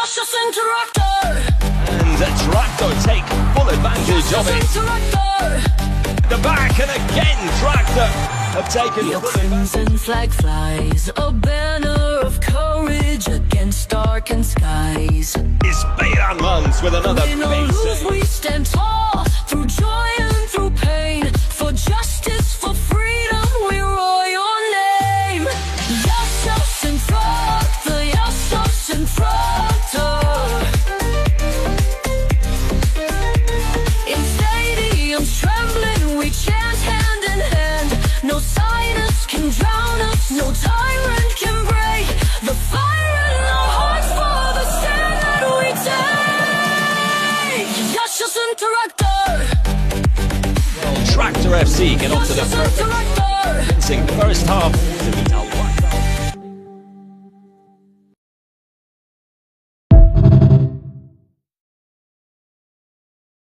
Yaşasın traktör. And Traxtur take full advantage of it. The back and again Traxtur have taken Your full advantage. crimson flag flies, a banner of courage against darkened skies. Is Bayramans with another Win or big lose, save. we stand tall through joy and through pain. For justice, for freedom, we roar your name. Yaşasın traktör, yaşasın traktör. In stadiums trembling, we chant hand in hand. No sinus can drown us, no tyrant can break the fire in our hearts for the stand that we take. Yaşasın traktör. Traxtur FC get onto the Yaşasın perfect traktör. convincing first half to beat